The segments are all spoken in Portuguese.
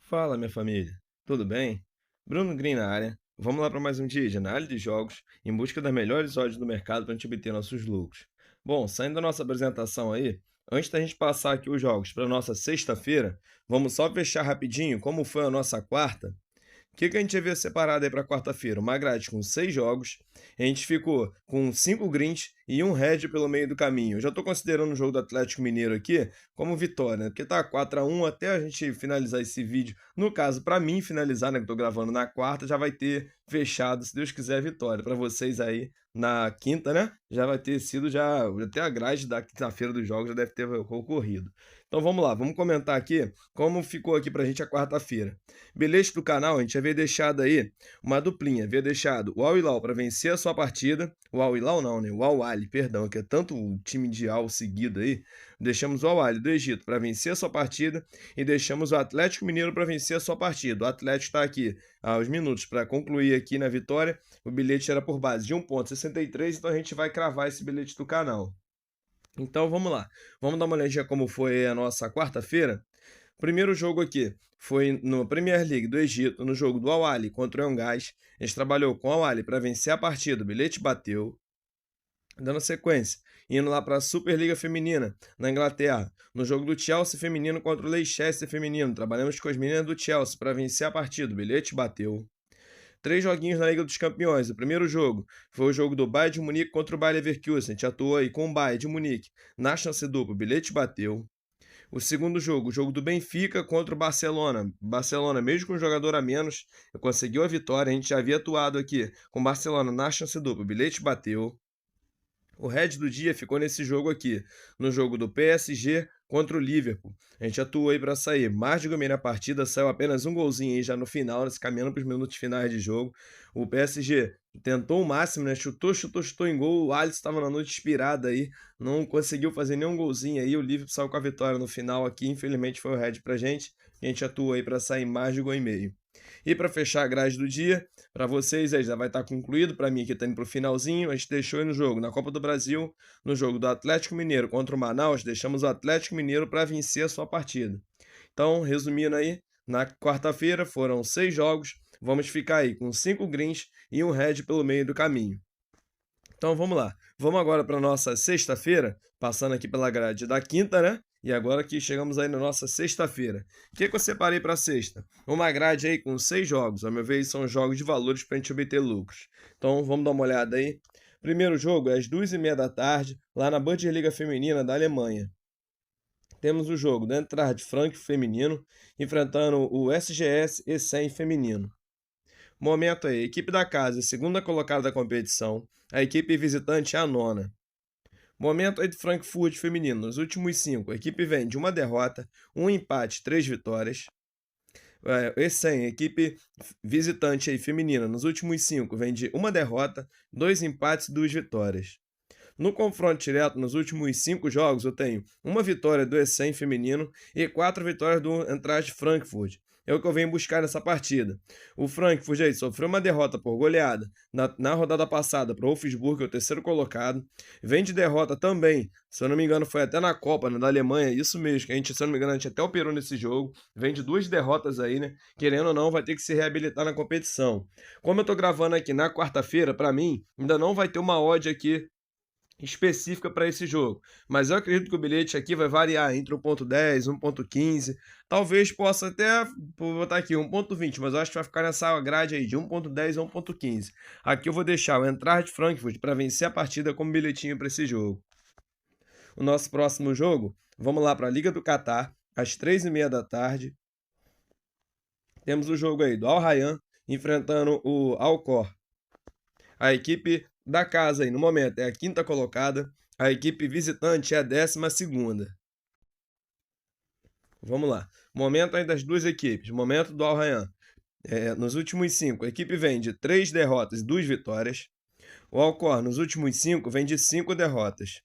Fala, minha família. Tudo bem? Bruno Green na área. Vamos lá para mais um dia de análise de jogos em busca das melhores odds do mercado para a gente obter nossos lucros. Bom, saindo da nossa apresentação aí, antes da gente passar aqui os jogos para nossa sexta-feira, vamos só fechar rapidinho como foi a nossa quarta. O que a gente havia separado aí para quarta-feira? Uma grade com 6 jogos. A gente ficou com 5 greens e um red pelo meio do caminho. Eu já estou considerando o jogo do Atlético Mineiro aqui como vitória, né? Porque tá 4-1 até a gente finalizar esse vídeo. No caso, para mim finalizar, né? Que eu tô gravando na quarta, já vai ter fechado, se Deus quiser, a vitória. Para vocês aí na quinta, né? Já vai ter sido já até a grade da quinta-feira dos jogos já deve ter ocorrido. Então vamos lá, vamos comentar aqui como ficou aqui pra gente a quarta-feira. Bilhete do canal, a gente havia deixado aí uma duplinha, havia deixado o Al Hilal para vencer a sua partida, o Al Hilal não, né? O Al Ahly, perdão, que é tanto o time de Al seguido aí. Deixamos o Al Ahly do Egito para vencer a sua partida e deixamos o Atlético Mineiro para vencer a sua partida. O Atlético está aqui aos minutos para concluir aqui na vitória. O bilhete era por base de 1,63, então a gente vai cravar esse bilhete do canal. Então vamos lá, vamos dar uma olhadinha como foi a nossa quarta-feira. Primeiro jogo aqui foi no Premier League do Egito, no jogo do Al Ahly contra o Engás. A gente trabalhou com o Al Ahly para vencer a partida, o bilhete bateu. Dando sequência, indo lá para a Superliga Feminina, na Inglaterra, no jogo do Chelsea feminino contra o Leicester feminino. Trabalhamos com as meninas do Chelsea para vencer a partida, o bilhete bateu. 3 joguinhos na Liga dos Campeões. O primeiro jogo foi o jogo do Bayern de Munique contra o Bayer Leverkusen. A gente atuou aí com o Bayern de Munique na chance dupla, o bilhete bateu. O segundo jogo, o jogo do Benfica contra o Barcelona. Barcelona, mesmo com um jogador a menos, conseguiu a vitória. A gente já havia atuado aqui com o Barcelona na chance dupla, o bilhete bateu. O head do dia ficou nesse jogo aqui, no jogo do PSG contra o Liverpool. A gente atuou aí para sair mais de goleiro na partida, saiu apenas um golzinho aí já no final, se caminhando para os minutos finais de jogo. O PSG tentou o máximo, né? Chutou em gol. O Alisson estava na noite inspirada aí, não conseguiu fazer nenhum golzinho aí. O Liverpool saiu com a vitória no final aqui, infelizmente foi o head pra gente. A gente atuou aí para sair mais de gol e meio. E para fechar a grade do dia, para vocês aí já vai estar concluído, para mim aqui está indo para o finalzinho, a gente deixou aí no jogo, na Copa do Brasil, no jogo do Atlético Mineiro contra o Manaus, deixamos o Atlético Mineiro para vencer a sua partida. Então, resumindo aí, na quarta-feira foram 6 jogos, vamos ficar aí com 5 greens e um red pelo meio do caminho. Então vamos lá. Vamos agora para nossa sexta-feira, passando aqui pela grade da quinta, né? E agora que chegamos aí na nossa sexta-feira. O que eu separei para sexta? Uma grade aí com 6 jogos. Ao meu ver, são jogos de valores para a gente obter lucros. Então vamos dar uma olhada aí. Primeiro jogo é às 2h30 da tarde, lá na Bundesliga Feminina da Alemanha. Temos o jogo do Eintracht Frankfurt feminino, enfrentando o SGS Essen feminino. Momento aí, equipe da casa, segunda colocada da competição. A equipe visitante é a nona. Momento aí do Frankfurt feminino, nos últimos 5. A equipe vem de uma derrota, um empate, 3 vitórias. Essen, equipe visitante aí feminina, nos últimos 5, vem de uma derrota, 2 empates e 2 vitórias. No confronto direto, nos últimos 5 jogos, eu tenho uma vitória do Essen feminino e 4 vitórias do Eintracht Frankfurt. É o que eu venho buscar nessa partida. O Frankfurt, gente, sofreu uma derrota por goleada na rodada passada para o Wolfsburg, que é o terceiro colocado. Vem de derrota também, se eu não me engano, foi até na Copa, né, da Alemanha, isso mesmo, que a gente, se eu não me engano, a gente até operou nesse jogo. Vem de 2 derrotas aí, né? Querendo ou não, vai ter que se reabilitar na competição. Como eu tô gravando aqui na quarta-feira, para mim, ainda não vai ter uma odd aqui específica para esse jogo, mas eu acredito que o bilhete aqui vai variar entre 1,10 e 1,15, talvez possa até, vou botar aqui 1,20, mas eu acho que vai ficar nessa grade aí de 1,10 a 1,15. Aqui eu vou deixar o Eintracht Frankfurt para vencer a partida como bilhetinho para esse jogo. O nosso próximo jogo, vamos lá para a Liga do Catar, às 3h30 da tarde. Temos o jogo aí do Al Rayyan enfrentando o Al Khor. A equipe da casa aí no momento é a quinta colocada, a equipe visitante é a 12ª. Vamos lá. Momento aí das duas equipes. Momento do Al Rayyan. Nos últimos 5, a equipe vem de 3 derrotas e 2 vitórias. O Al Khor, nos últimos 5, vem de 5 derrotas.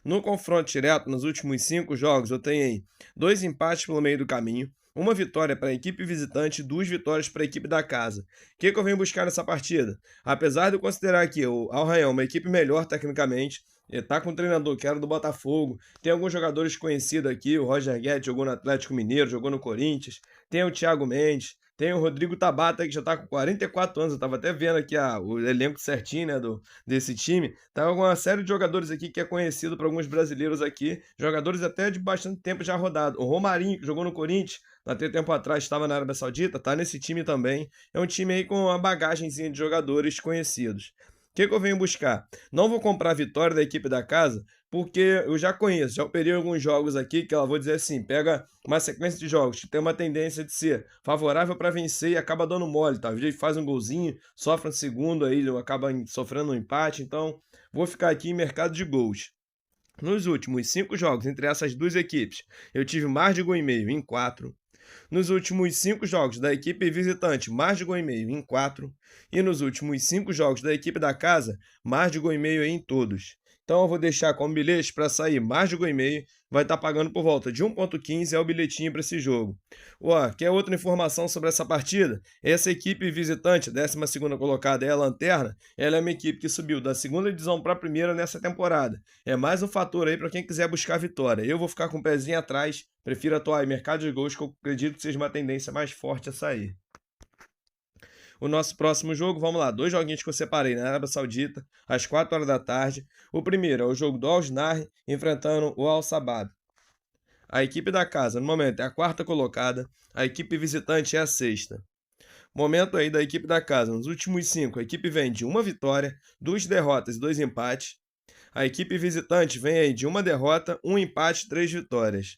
No confronto direto, nos últimos 5 jogos, eu tenho aí 2 empates pelo meio do caminho, uma vitória para a equipe visitante e 2 vitórias para a equipe da casa. O que eu venho buscar nessa partida? Apesar de eu considerar que o Al-Rayyan uma equipe melhor tecnicamente, tá com um treinador que era do Botafogo, tem alguns jogadores conhecidos aqui, o Roger Guedes jogou no Atlético Mineiro, jogou no Corinthians, tem o Thiago Mendes, tem o Rodrigo Tabata, que já está com 44 anos, eu estava até vendo aqui o elenco certinho, né, desse time. Tá uma série de jogadores aqui que é conhecido para alguns brasileiros aqui, jogadores até de bastante tempo já rodado. O Romarinho, que jogou no Corinthians, até tempo atrás estava na Arábia Saudita, tá nesse time também. É um time aí com uma bagagenzinha de jogadores conhecidos. O que eu venho buscar? Não vou comprar a vitória da equipe da casa, porque eu já conheço, já operei alguns jogos aqui que ela vou dizer assim, pega uma sequência de jogos que tem uma tendência de ser favorável para vencer e acaba dando mole, tá? Às vezes faz um golzinho, sofre um segundo aí, acaba sofrendo um empate, então vou ficar aqui em mercado de gols. Nos últimos 5 jogos entre essas duas equipes, eu tive mais de gol e meio em 4. Nos últimos 5 jogos da equipe visitante, mais de gol e meio em 4. E nos últimos 5 jogos da equipe da casa, mais de gol e meio em todos. Então eu vou deixar como bilhete para sair mais de gol e meio, vai estar pagando por volta de 1,15 é o bilhetinho para esse jogo. Ó, quer outra informação sobre essa partida? Essa equipe visitante, 12ª colocada, é a Lanterna, ela é uma equipe que subiu da 2ª divisão para a 1ª nessa temporada. É mais um fator aí para quem quiser buscar a vitória. Eu vou ficar com o pezinho atrás, prefiro atuar em mercado de gols, que eu acredito que seja uma tendência mais forte a sair. O nosso próximo jogo, vamos lá, 2 joguinhos que eu separei na Arábia Saudita, às 4 horas da tarde. O primeiro é o jogo do Al-Nahr enfrentando o Al-Sabab. A equipe da casa, no momento, é a 4ª colocada, a equipe visitante é a 6ª. Momento aí da equipe da casa, nos últimos 5, a equipe vem de 1 vitória, 2 derrotas e 2 empates. A equipe visitante vem aí de 1 derrota, 1 empate e 3 vitórias.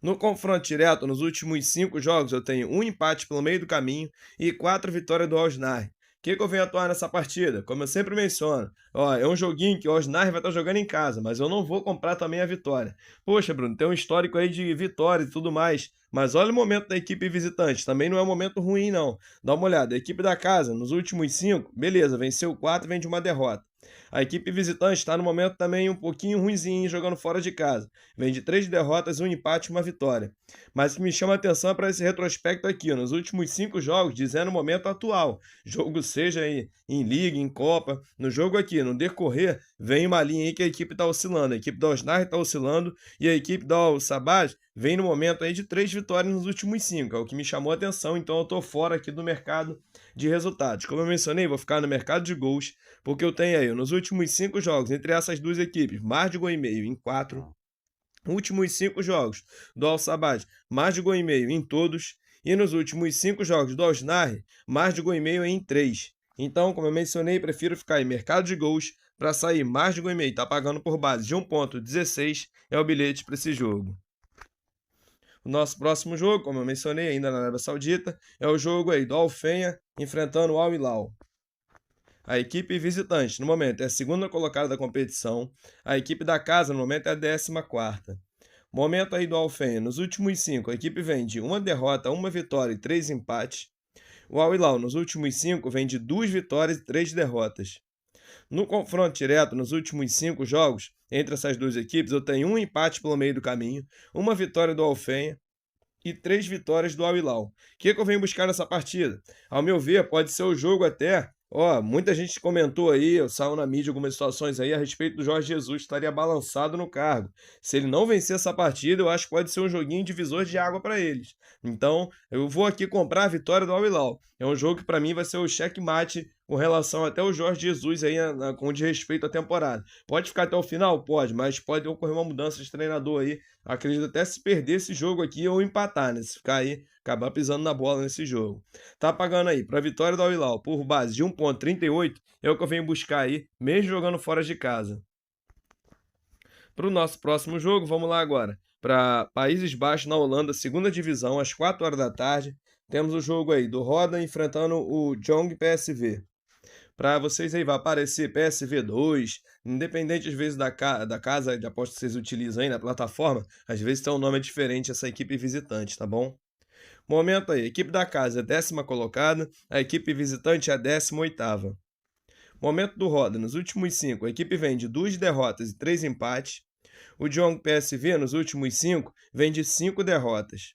No confronto direto, nos últimos 5 jogos, eu tenho 1 empate pelo meio do caminho e 4 vitórias do Al-Nahr. O que eu venho atuar nessa partida? Como eu sempre menciono, ó, é um joguinho que o Al-Nahr vai estar jogando em casa, mas eu não vou comprar também a vitória. Poxa, Bruno, tem um histórico aí de vitórias e tudo mais, mas olha o momento da equipe visitante, também não é um momento ruim não. Dá uma olhada, a equipe da casa, nos últimos 5, beleza, venceu 4 e vem de 1 derrota. A equipe visitante está no momento também um pouquinho ruinzinho jogando fora de casa. Vem de 3 derrotas, 1 empate e 1 vitória. Mas o que me chama a atenção é para esse retrospecto aqui, ó, nos últimos 5 jogos, dizendo o momento atual. Jogo seja aí em liga, em Copa, no jogo aqui, no decorrer, vem uma linha aí que a equipe está oscilando. A equipe da Al-Nahr está oscilando e a equipe da Al-Sabah vem no momento aí de 3 vitórias nos últimos 5, é o que me chamou a atenção, então eu estou fora aqui do mercado de resultados. Como eu mencionei, vou ficar no mercado de gols, porque eu tenho aí, nos últimos 5 jogos, entre essas duas equipes, mais de gol e meio em 4. Últimos 5 jogos do Al-Sabah, mais de gol e meio em todos. E nos últimos 5 jogos do Al-Nahr, mais de gol e meio em 3. Então, como eu mencionei, prefiro ficar em mercado de gols para sair mais de gol e meio. Está pagando por base de 1,16 é o bilhete para esse jogo. O nosso próximo jogo, como eu mencionei ainda na Arábia Saudita, é o jogo aí do Al-Fenya enfrentando o Al-Hilal. A equipe visitante, no momento, é a 2ª colocada da competição. A equipe da casa, no momento, é a 14ª. Momento aí do Al-Fenya, nos últimos 5, a equipe vem de 1 derrota, 1 vitória e 3 empates. O Al-Hilal, nos últimos 5, vem de 2 vitórias e 3 derrotas. No confronto direto, nos últimos 5 jogos, entre essas duas equipes, eu tenho 1 empate pelo meio do caminho, 1 vitória do Al-Fenya e 3 vitórias do Al-Hilal. O que eu venho buscar nessa partida? Ao meu ver, pode ser o jogo até... Ó, muita gente comentou aí, saiu na mídia algumas situações aí a respeito do Jorge Jesus, estaria balançado no cargo. Se ele não vencer essa partida, eu acho que pode ser um joguinho divisor de água para eles. Então, eu vou aqui comprar a vitória do Al-Hilal. É um jogo que para mim vai ser o checkmate com relação até o Jorge Jesus aí, com desrespeito à temporada. Pode ficar até o final? Pode, mas pode ocorrer uma mudança de treinador aí. Acredito até se perder esse jogo aqui ou empatar, né? Se ficar aí, acabar pisando na bola nesse jogo. Tá pagando aí para a vitória do Al-Hilal por base de 1,38 é o que eu venho buscar aí, mesmo jogando fora de casa. Para o nosso próximo jogo, vamos lá agora. Para Países Baixos, na Holanda, 2ª divisão, às 4 horas da tarde. Temos o jogo aí do Roda enfrentando o Jong PSV. Para vocês aí vai aparecer PSV 2, independente às vezes da casa de aposta que vocês utilizam aí na plataforma, às vezes tem um nome diferente essa equipe visitante, tá bom? Momento aí, a equipe da casa é 10ª colocada, a equipe visitante é a 18ª. Momento do Roda, nos últimos 5, a equipe vem de 2 derrotas e 3 empates. O Jong PSV, nos últimos 5, vem de 5 derrotas.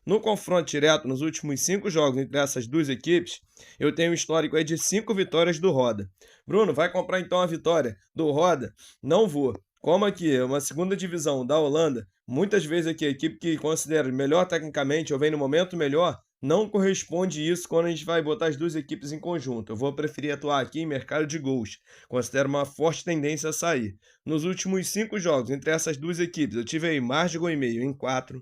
No confronto direto, nos últimos 5 jogos entre essas duas equipes, eu tenho um histórico aí de 5 vitórias do Roda. Bruno, vai comprar então a vitória do Roda? Não vou. Como aqui é uma segunda divisão da Holanda, muitas vezes aqui a equipe que considera melhor tecnicamente ou vem no momento melhor, não corresponde isso quando a gente vai botar as duas equipes em conjunto. Eu vou preferir atuar aqui em mercado de gols. Considero uma forte tendência a sair. Nos últimos 5 jogos entre essas duas equipes, eu tive aí mais de gol e meio em 4.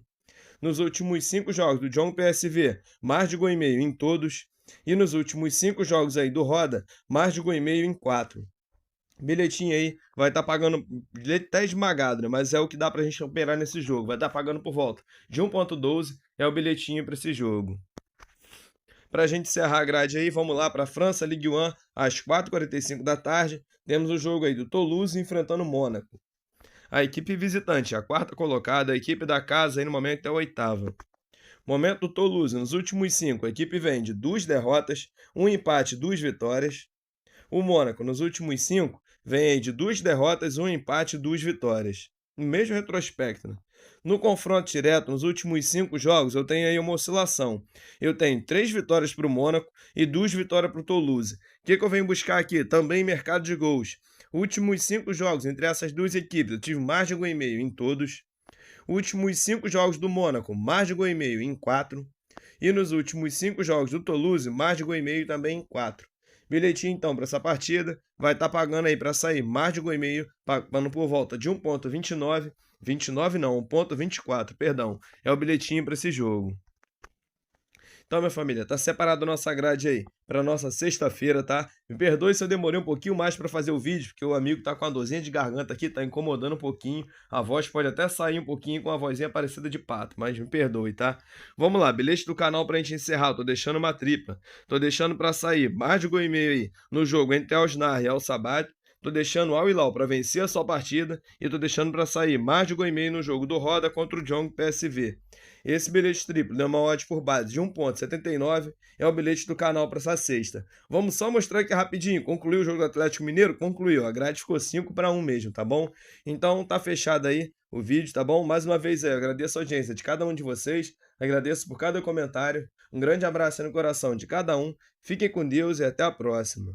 Nos últimos 5 jogos do John PSV, mais de gol e meio em todos. E nos últimos 5 jogos aí do Roda, mais de gol e meio em 4. Bilhetinho aí vai estar pagando, bilhete até esmagado, né? Mas é o que dá pra gente operar nesse jogo. Vai estar pagando por volta de 1,12 é o bilhetinho para esse jogo. Para a gente encerrar a grade aí, vamos lá para a França, Ligue 1, às 4h45 da tarde. Temos o jogo aí do Toulouse enfrentando o Mônaco. A equipe visitante, a quarta colocada, a equipe da casa aí no momento é a oitava. Momento do Toulouse, nos últimos 5, a equipe vem de 2 derrotas, 1 empate, 2 vitórias. O Mônaco, nos últimos 5, vem aí de 2 derrotas, 1 empate e 2 vitórias. No mesmo retrospecto, né? No confronto direto, nos últimos 5 jogos, eu tenho aí uma oscilação. Eu tenho 3 vitórias para o Mônaco e 2 vitórias para o Toulouse. O que eu venho buscar aqui? Também mercado de gols. Últimos 5 jogos entre essas duas equipes, eu tive mais de gol e meio em todos. Últimos 5 jogos do Mônaco, mais de gol e meio em 4. E nos últimos 5 jogos do Toulouse, mais de gol e meio também em 4. Bilhetinho, então, para essa partida, vai estar pagando aí para sair mais de gol e meio, pagando por volta de 1,29. 29 não, 1,24, perdão. É o bilhetinho para esse jogo. Então, minha família, tá separado a nossa grade aí para nossa sexta-feira, tá? Me perdoe se eu demorei um pouquinho mais para fazer o vídeo, porque o amigo tá com a dorzinha de garganta aqui, tá incomodando um pouquinho. A voz pode até sair um pouquinho com a vozinha parecida de pato, mas me perdoe, tá? Vamos lá, bilhete do canal pra gente encerrar. Eu tô deixando uma tripla. Tô deixando para sair mais de gol e meio aí no jogo entre Al-Nassr e Al-Sabat. Tô deixando o Al Hilal para vencer a sua partida e tô deixando para sair mais de gol e meio no jogo do Roda contra o Jong PSV. Esse bilhete triplo deu uma odd por base de 1,79, é o bilhete do canal para essa sexta. Vamos só mostrar aqui rapidinho, concluiu o jogo do Atlético Mineiro? Concluiu, a grade ficou 5-1 mesmo, tá bom? Então tá fechado aí o vídeo, tá bom? Mais uma vez eu agradeço a audiência de cada um de vocês, agradeço por cada comentário, um grande abraço no coração de cada um, fiquem com Deus e até a próxima.